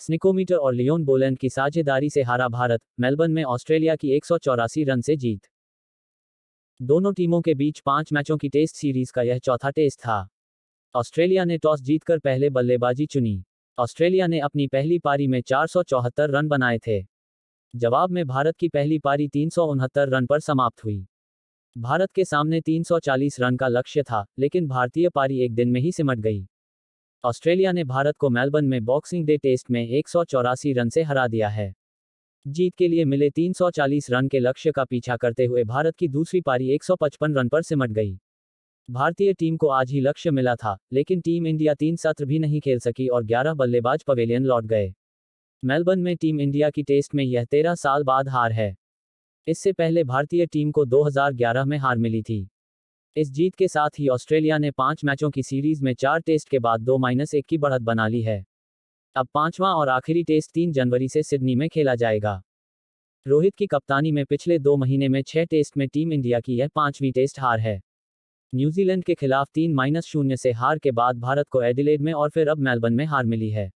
Snickometer और Leone Boland की साझेदारी से हारा भारत, मेलबर्न में ऑस्ट्रेलिया की 184 रन से जीत। दोनों टीमों के बीच 5 मैचों की टेस्ट सीरीज का यह चौथा टेस्ट था। ऑस्ट्रेलिया ने टॉस जीतकर पहले बल्लेबाजी चुनी। ऑस्ट्रेलिया ने अपनी पहली पारी में 474 रन बनाए थे। जवाब में भारत की पहली पारी 369 रन पर समाप्त हुई। भारत के सामने 340 रन का लक्ष्य था, लेकिन भारतीय पारी एक दिन में ही सिमट गई। ऑस्ट्रेलिया ने भारत को मेलबर्न में बॉक्सिंग डे टेस्ट में 184 रन से हरा दिया है। जीत के लिए मिले 340 रन के लक्ष्य का पीछा करते हुए भारत की दूसरी पारी 155 रन पर सिमट गई। भारतीय टीम को आज ही लक्ष्य मिला था, लेकिन टीम इंडिया 3 सत्र भी नहीं खेल सकी और 11 बल्लेबाज पवेलियन लौट गए। मेलबर्न में टीम इंडिया की टेस्ट में यह 13 साल बाद हार है। इससे पहले भारतीय टीम को 2011 में हार मिली थी। इस जीत के साथ ही ऑस्ट्रेलिया ने 5 मैचों की सीरीज में 4 टेस्ट के बाद 2-1 की बढ़त बना ली है। अब पांचवां और आखिरी टेस्ट 3 जनवरी से सिडनी में खेला जाएगा। रोहित की कप्तानी में पिछले 2 महीने में 6 टेस्ट में टीम इंडिया की यह 5वीं टेस्ट हार है। न्यूजीलैंड के खिलाफ 3-0 से हार के बाद भारत को एडिलेड में और फिर अब मेलबर्न में हार मिली है।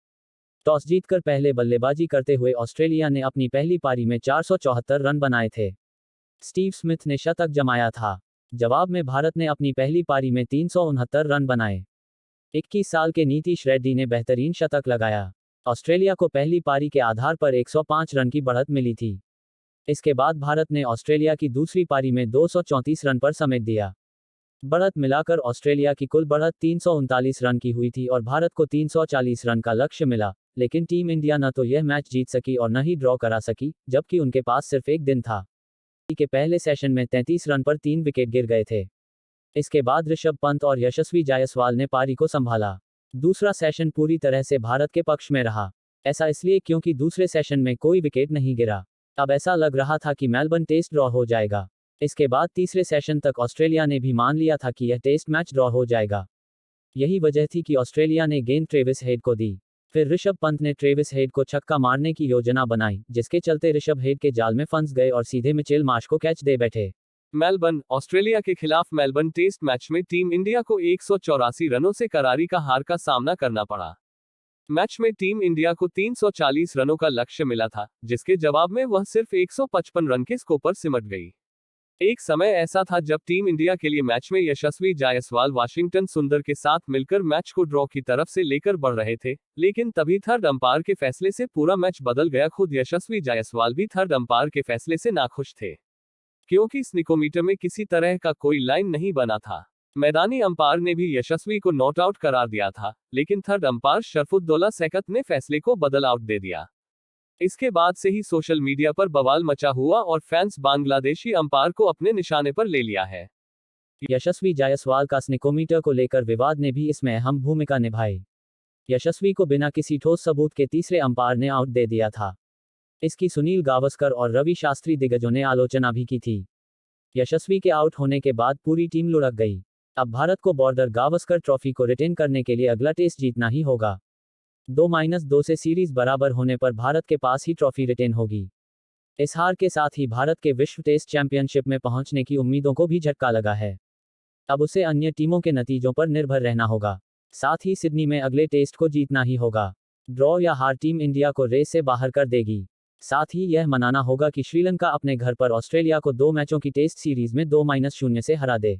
टॉस जीतकर पहले बल्लेबाजी करते हुए ऑस्ट्रेलिया ने अपनी पहली पारी में 474 रन बनाए थे। स्टीव स्मिथ ने शतक जमाया था। जवाब में भारत ने अपनी पहली पारी में 369 रन बनाए। 21 साल के नीतीश रेड्डी ने बेहतरीन शतक लगाया। ऑस्ट्रेलिया को पहली पारी के आधार पर 105 रन की बढ़त मिली थी। इसके बाद भारत ने ऑस्ट्रेलिया की दूसरी पारी में 234 रन पर समेट दिया। बढ़त मिलाकर ऑस्ट्रेलिया की कुल बढ़त 339 रन की हुई थी और भारत को 340 रन का लक्ष्य मिला, लेकिन टीम इंडिया न तो यह मैच जीत सकी और न ही ड्रॉ करा सकी, जबकि उनके पास सिर्फ एक दिन था। के पहले सेशन में 33 रन पर 3 विकेट गिर गए थे। इसके बाद ऋषभ पंत और यशस्वी जायसवाल ने पारी को संभाला। दूसरा सेशन पूरी तरह से भारत के पक्ष में रहा। ऐसा इसलिए क्योंकि दूसरे सेशन में कोई विकेट नहीं गिरा। अब ऐसा लग रहा था कि मेलबर्न टेस्ट ड्रॉ हो जाएगा। इसके बाद तीसरे सेशन तक ऑस्ट्रेलिया ने भी मान लिया था कि यह टेस्ट मैच ड्रॉ हो जाएगा। यही वजह थी कि ऑस्ट्रेलिया ने गेंद ट्रेविस हेड को दी। फिर ऋषभ पंत ने ट्रेविस हेड को छक्का मारने की योजना बनाई, जिसके चलते ऋषभ हेड के जाल में फंस गए और सीधे मिचेल मार्श को कैच दे बैठे। मेलबर्न, ऑस्ट्रेलिया के खिलाफ मेलबर्न टेस्ट मैच में टीम इंडिया को 184 रनों से करारी का हार का सामना करना पड़ा। मैच में टीम इंडिया को 340 रनों का लक्ष्य मिला था, जिसके जवाब में वह सिर्फ 155 रन के स्कोर पर सिमट गई। एक समय ऐसा था जब टीम इंडिया के लिए मैच में यशस्वी जायसवाल वाशिंगटन सुंदर के साथ मिलकर मैच को ड्रॉ की तरफ से लेकर बढ़ रहे थे, लेकिन तभी थर्ड अंपायर के फैसले से पूरा मैच बदल गया। खुद यशस्वी जायसवाल भी थर्ड अंपायर के फैसले से नाखुश थे, क्योंकि स्निकोमीटर में किसी तरह का कोई लाइन नहीं बना था। मैदानी अंपायर ने भी यशस्वी को नॉट आउट करार दिया था, लेकिन थर्ड अंपायर शरफुद्दौला सेकत ने फैसले को बदल आउट दे दिया। इसके बाद से ही सोशल मीडिया पर बवाल मचा हुआ और फैंस बांग्लादेशी अंपायर को अपने निशाने पर ले लिया है। यशस्वी जायसवाल का स्निकोमीटर को लेकर विवाद ने भी इसमें अहम भूमिका निभाई। यशस्वी को बिना किसी ठोस सबूत के तीसरे अंपायर ने आउट दे दिया था। इसकी सुनील गावस्कर और रवि शास्त्री दिग्गजों ने आलोचना भी की थी। यशस्वी के आउट होने के बाद पूरी टीम लुढ़क गई। अब भारत को बॉर्डर गावस्कर ट्रॉफी को रिटेन करने के लिए अगला टेस्ट जीतना ही होगा। 2-2 से सीरीज बराबर होने पर भारत के पास ही ट्रॉफी रिटेन होगी। इस हार के साथ ही भारत के विश्व टेस्ट चैंपियनशिप में पहुंचने की उम्मीदों को भी झटका लगा है। अब उसे अन्य टीमों के नतीजों पर निर्भर रहना होगा। साथ ही सिडनी में अगले टेस्ट को जीतना ही होगा। ड्रॉ या हार टीम इंडिया को रेस से बाहर कर देगी। साथ ही यह मनाना होगा कि श्रीलंका अपने घर पर ऑस्ट्रेलिया को 2 मैचों की टेस्ट सीरीज में 2-0 से हरा दे।